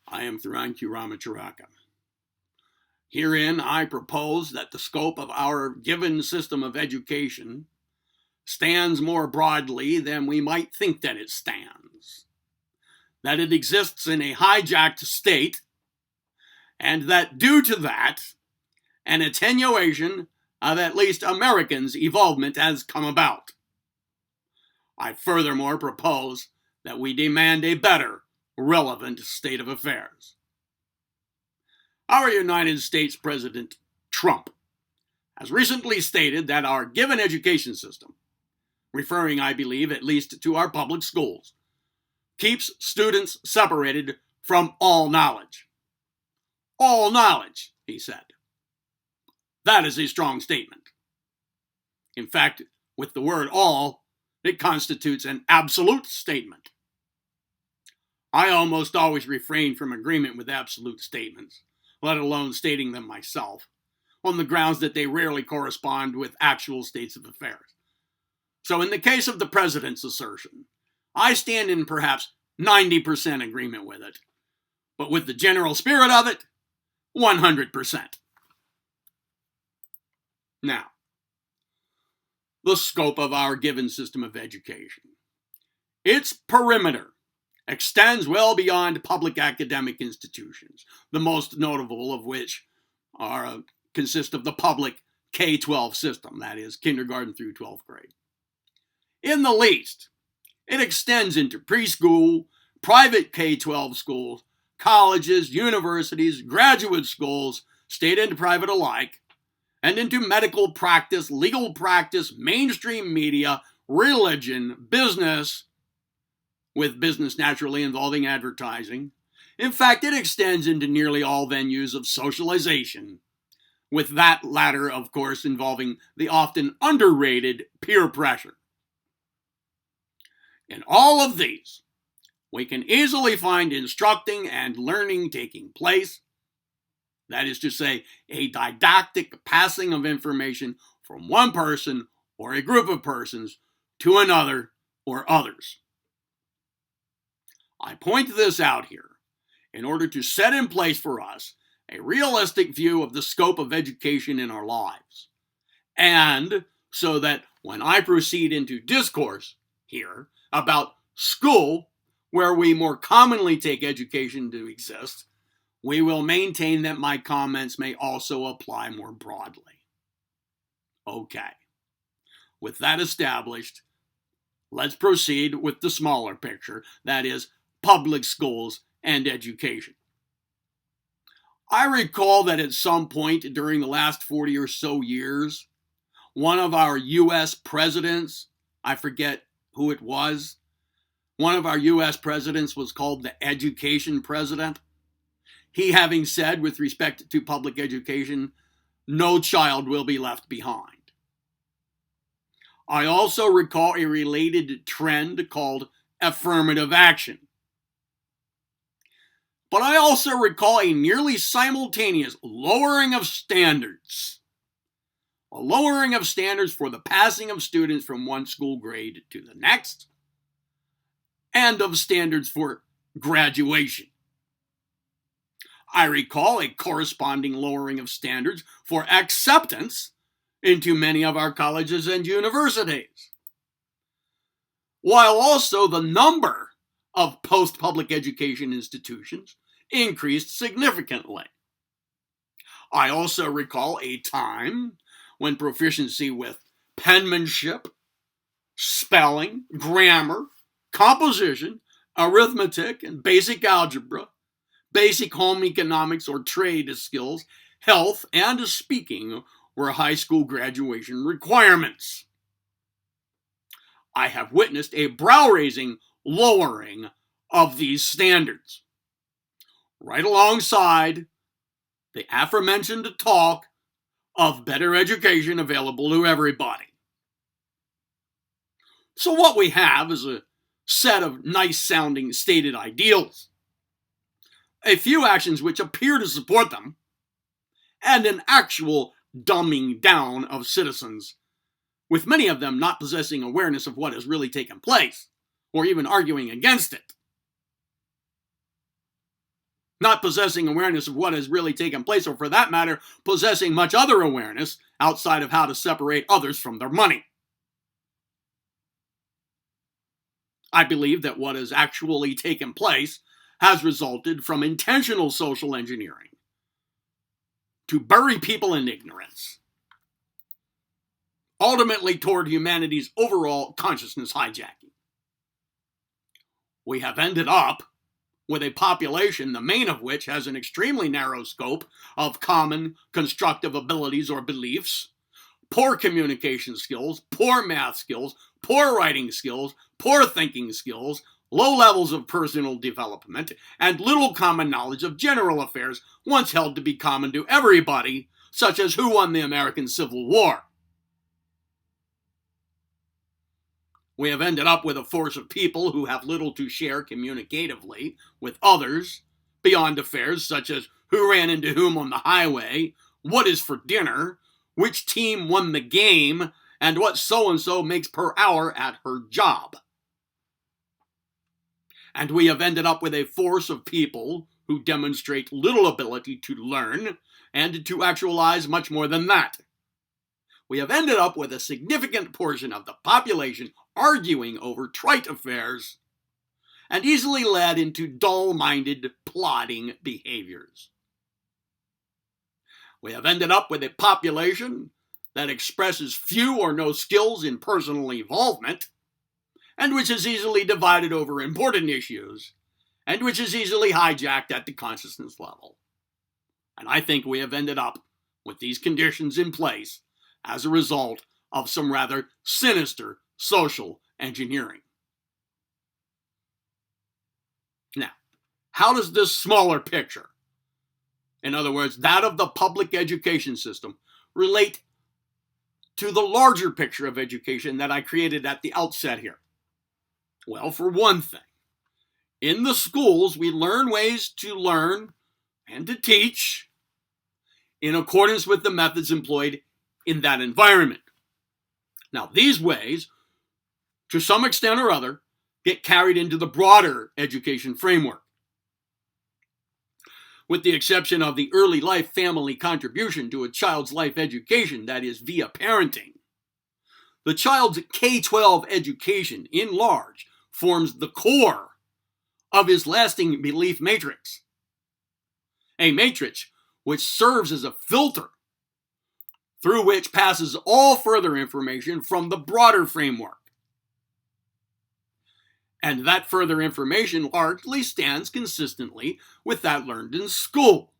I am Thiranku Ramacharaka. Herein, I propose that the scope of our given system of education stands more broadly than we might think that it stands. That it exists in a hijacked state, and that due to that, an attenuation of at least Americans' evolvement has come about. I furthermore propose that we demand a better, relevant state of affairs. Our United States President Trump has recently stated that our given education system, referring, I believe, at least to our public schools, keeps students separated from all knowledge. All knowledge, he said. That is a strong statement. In fact, with the word all, it constitutes an absolute statement. I almost always refrain from agreement with absolute statements, let alone stating them myself, on the grounds that they rarely correspond with actual states of affairs. So in the case of the president's assertion, I stand in perhaps 90% agreement with it, but with the general spirit of it, 100%. Now, the scope of our given system of education. Its perimeter extends well beyond public academic institutions, the most notable of which consist of the public K-12 system, that is, kindergarten through 12th grade. In the least, it extends into preschool, private K-12 schools, colleges, universities, graduate schools, state and private alike, and into medical practice, legal practice, mainstream media, religion, business, with business naturally involving advertising. In fact, it extends into nearly all venues of socialization, with that latter, of course, involving the often underrated peer pressure. In all of these, we can easily find instructing and learning taking place. That is to say, a didactic passing of information from one person or a group of persons to another or others. I point this out here in order to set in place for us a realistic view of the scope of education in our lives, and so that when I proceed into discourse here about school, where we more commonly take education to exist, we will maintain that my comments may also apply more broadly. Okay. With that established, let's proceed with the smaller picture, that is, public schools and education. I recall that at some point during the last 40 or so years, one of our U.S. presidents, I forget who it was, one of our U.S. presidents was called the education president. He having said, with respect to public education, no child will be left behind. I also recall a related trend called affirmative action. But I also recall a nearly simultaneous lowering of standards. A lowering of standards for the passing of students from one school grade to the next, and of standards for graduation. I recall a corresponding lowering of standards for acceptance into many of our colleges and universities, while also the number of post-public education institutions increased significantly. I also recall a time when proficiency with penmanship, spelling, grammar, composition, arithmetic, and basic algebra, basic home economics or trade skills, health, and speaking were high school graduation requirements. I have witnessed a brow-raising lowering of these standards, right alongside the aforementioned talk of better education available to everybody. So what we have is a set of nice-sounding stated ideals, a few actions which appear to support them, and an actual dumbing down of citizens, with many of them not possessing awareness of what has really taken place, or even arguing against it. not possessing awareness of what has really taken place, or for that matter, possessing much other awareness outside of how to separate others from their money. I believe that what has actually taken place has resulted from intentional social engineering to bury people in ignorance, ultimately toward humanity's overall consciousness hijacking. We have ended up with a population, the main of which has an extremely narrow scope of common constructive abilities or beliefs, poor communication skills, poor math skills, poor writing skills, poor thinking skills, low levels of personal development, and little common knowledge of general affairs once held to be common to everybody, such as who won the American Civil War. We have ended up with a force of people who have little to share communicatively with others beyond affairs such as who ran into whom on the highway, what is for dinner, which team won the game, and what so-and-so makes per hour at her job. And we have ended up with a force of people who demonstrate little ability to learn and to actualize much more than that. We have ended up with a significant portion of the population arguing over trite affairs and easily led into dull-minded, plodding behaviors. We have ended up with a population that expresses few or no skills in personal involvement, and which is easily divided over important issues, and which is easily hijacked at the consciousness level. And I think we have ended up with these conditions in place as a result of some rather sinister social engineering. Now, how does this smaller picture, in other words, that of the public education system, relate to the larger picture of education that I created at the outset here? Well, for one thing, in the schools, we learn ways to learn and to teach in accordance with the methods employed in that environment. Now, these ways, to some extent or other, get carried into the broader education framework. With the exception of the early life family contribution to a child's life education, that is, via parenting, the child's K-12 education, in large, forms the core of his lasting belief matrix. A matrix which serves as a filter through which passes all further information from the broader framework. And that further information largely stands consistently with that learned in school,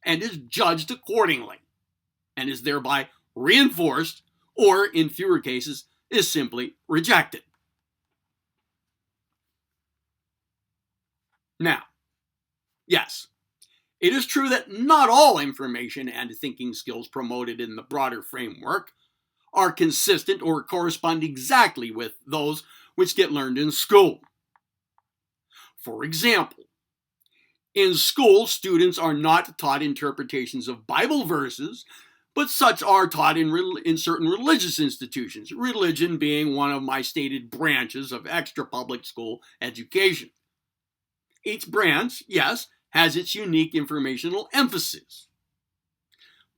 and is judged accordingly, and is thereby reinforced, or in fewer cases, is simply rejected. Now, yes, it is true that not all information and thinking skills promoted in the broader framework are consistent or correspond exactly with those which get learned in school. For example, in school, students are not taught interpretations of Bible verses, but such are taught in certain religious institutions, religion being one of my stated branches of extra public school education. Each branch, yes, has its unique informational emphasis.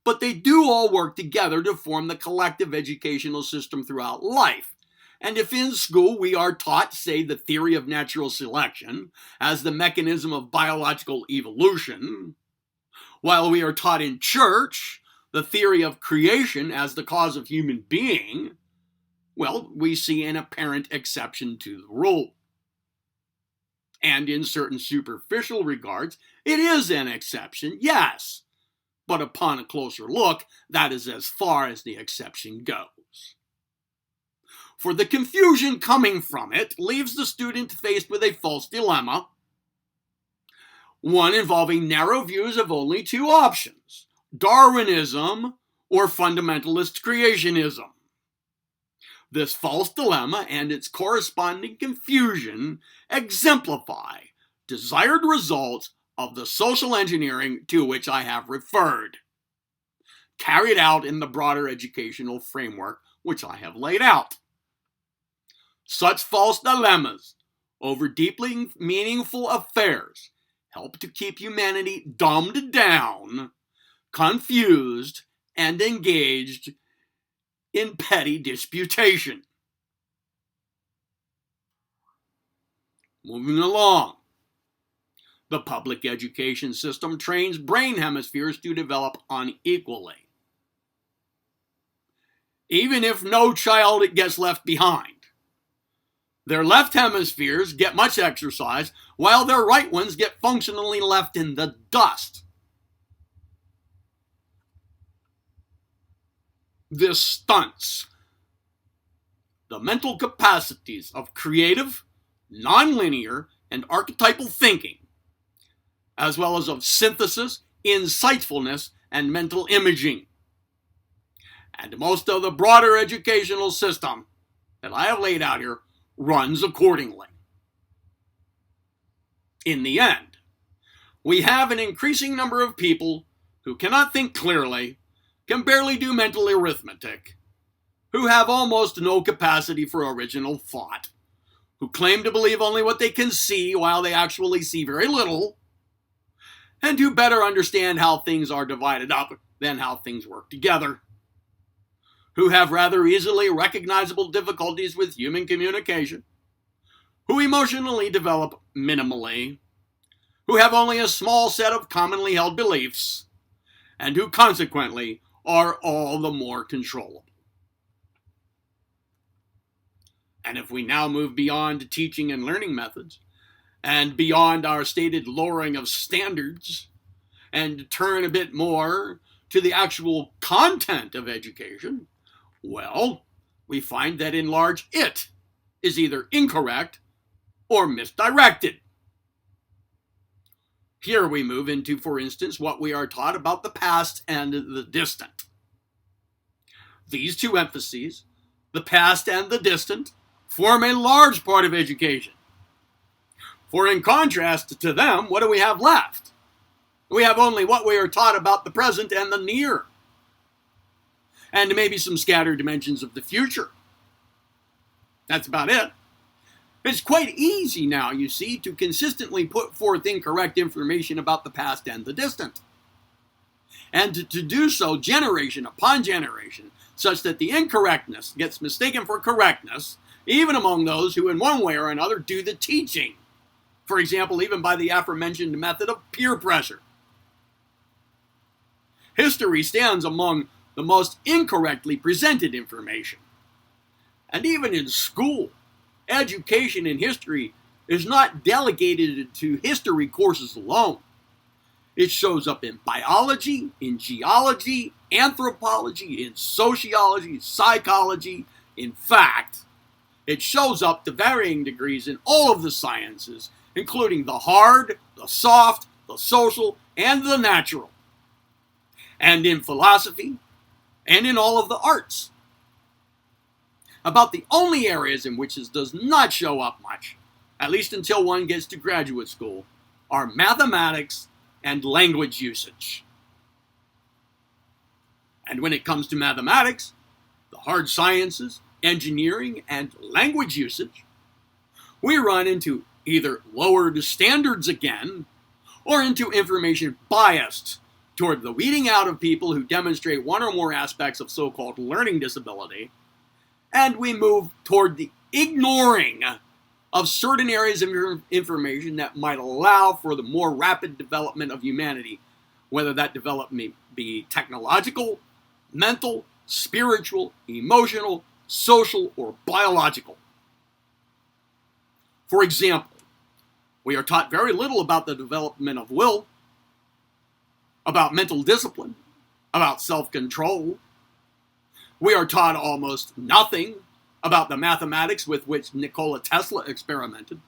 But they do all work together to form the collective educational system throughout life. And if in school we are taught, say, the theory of natural selection as the mechanism of biological evolution, while we are taught in church the theory of creation as the cause of human being, well, we see an apparent exception to the rule. And in certain superficial regards, it is an exception, yes. But upon a closer look, that is as far as the exception goes. For the confusion coming from it leaves the student faced with a false dilemma, one involving narrow views of only two options: Darwinism or fundamentalist creationism. This false dilemma and its corresponding confusion exemplify desired results of the social engineering to which I have referred, carried out in the broader educational framework which I have laid out. Such false dilemmas over deeply meaningful affairs help to keep humanity dumbed down, confused, and engaged in petty disputation. Moving along. The public education system trains brain hemispheres to develop unequally. Even if no child gets left behind, their left hemispheres get much exercise, while their right ones get functionally left in the dust. This stunts the mental capacities of creative, nonlinear, and archetypal thinking, as well as of synthesis, insightfulness, and mental imaging. And most of the broader educational system that I have laid out here runs accordingly. In the end, we have an increasing number of people who cannot think clearly, can barely do mental arithmetic, who have almost no capacity for original thought, who claim to believe only what they can see while they actually see very little, and who better understand how things are divided up than how things work together, who have rather easily recognizable difficulties with human communication, who emotionally develop minimally, who have only a small set of commonly held beliefs, and who consequently are all the more controllable. And if we now move beyond teaching and learning methods, and beyond our stated lowering of standards, and turn a bit more to the actual content of education, well, we find that in large it is either incorrect or misdirected. Here we move into, for instance, what we are taught about the past and the distant. These two emphases, the past and the distant, form a large part of education. For in contrast to them, what do we have left? We have only what we are taught about the present and the near, and maybe some scattered dimensions of the future. That's about it. It's quite easy now, you see, to consistently put forth incorrect information about the past and the distant, and to do so generation upon generation, such that the incorrectness gets mistaken for correctness, even among those who in one way or another do the teaching. For example, even by the aforementioned method of peer pressure. History stands among the most incorrectly presented information. And even in school, education in history is not delegated to history courses alone. It shows up in biology, in geology, anthropology, in sociology, psychology. In fact, it shows up to varying degrees in all of the sciences, including the hard, the soft, the social, and the natural, and in philosophy, and in all of the arts. About the only areas in which this does not show up much, at least until one gets to graduate school, are mathematics and language usage. And when it comes to mathematics, the hard sciences, engineering, and language usage, we run into either lowered standards again, or into information biased toward the weeding out of people who demonstrate one or more aspects of so-called learning disability, and we move toward the ignoring of certain areas of information that might allow for the more rapid development of humanity, whether that development be technological, mental, spiritual, emotional, social, or biological. For example, we are taught very little about the development of will, about mental discipline, about self-control. We are taught almost nothing about the mathematics with which Nikola Tesla experimented.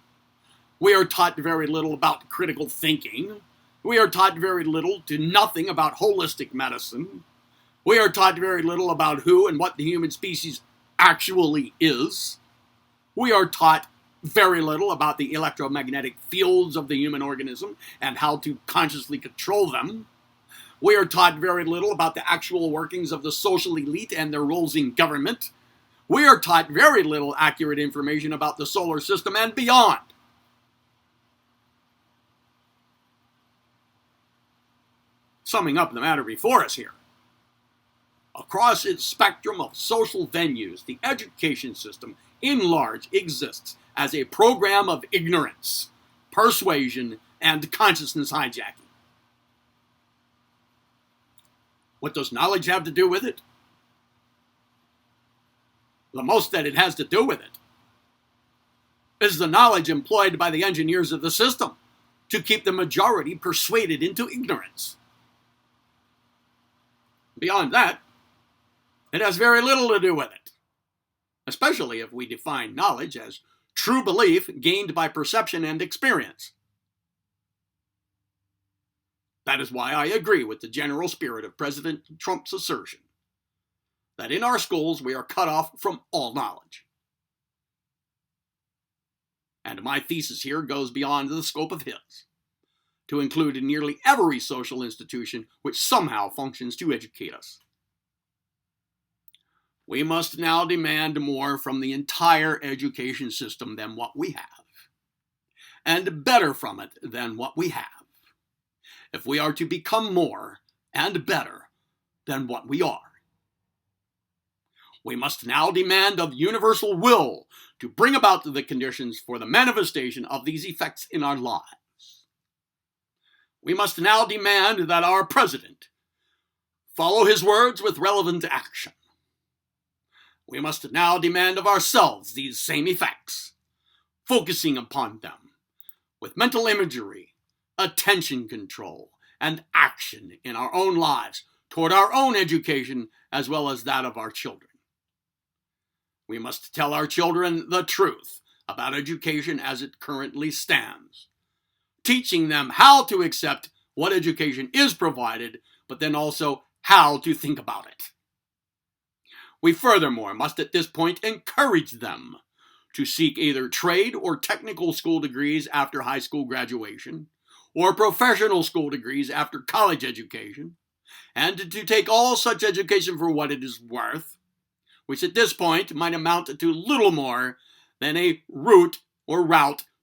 We are taught very little about critical thinking. We are taught very little to nothing about holistic medicine. We are taught very little about who and what the human species actually is. We are taught very little about the electromagnetic fields of the human organism and how to consciously control them. We are taught very little about the actual workings of the social elite and their roles in government. We are taught very little accurate information about the solar system and beyond. Summing up the matter before us here, across its spectrum of social venues, the education system in large exists as a program of ignorance, persuasion, and consciousness hijacking. What does knowledge have to do with it? The most that it has to do with it is the knowledge employed by the engineers of the system to keep the majority persuaded into ignorance. Beyond that, it has very little to do with it, especially if we define knowledge as true belief gained by perception and experience. That is why I agree with the general spirit of President Trump's assertion that in our schools we are cut off from all knowledge. And my thesis here goes beyond the scope of his, to include nearly every social institution which somehow functions to educate us. We must now demand more from the entire education system than what we have, and better from it than what we have, if we are to become more and better than what we are. We must now demand of universal will to bring about the conditions for the manifestation of these effects in our lives. We must now demand that our president follow his words with relevant action. We must now demand of ourselves these same effects, focusing upon them with mental imagery, attention control, and action in our own lives toward our own education as well as that of our children. We must tell our children the truth about education as it currently stands, teaching them how to accept what education is provided, but then also how to think about it. We furthermore must at this point encourage them to seek either trade or technical school degrees after high school graduation, or professional school degrees after college education, and to take all such education for what it is worth, which at this point might amount to little more than a route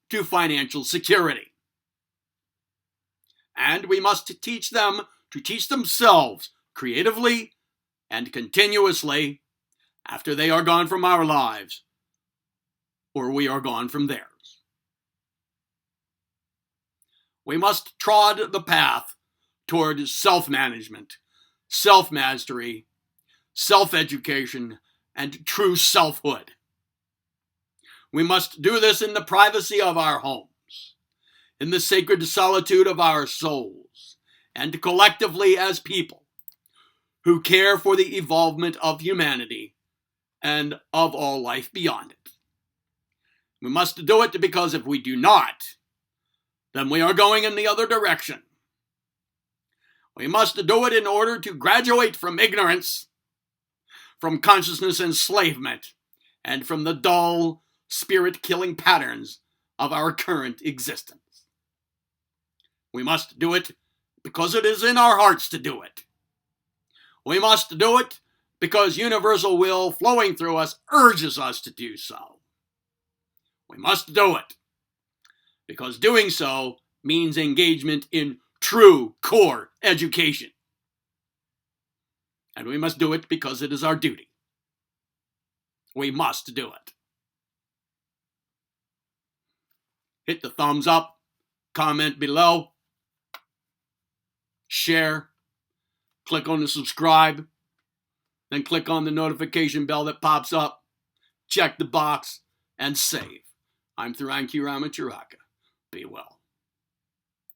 to financial security. And we must teach them to teach themselves creatively and continuously after they are gone from our lives, or we are gone from theirs. We must trod the path toward self-management, self-mastery, self-education, and true selfhood. We must do this in the privacy of our homes, in the sacred solitude of our souls, and collectively as people who care for the evolvement of humanity and of all life beyond it. We must do it because if we do not, then we are going in the other direction. We must do it in order to graduate from ignorance, from consciousness enslavement, and from the dull, spirit-killing patterns of our current existence. We must do it because it is in our hearts to do it. We must do it because universal will flowing through us urges us to do so. We must do it because doing so means engagement in true core education. And we must do it because it is our duty. We must do it. Hit the thumbs up, comment below, share, click on the subscribe, then click on the notification bell that pops up, check the box, and save. I'm Thiranki Ramacharaka. Be well.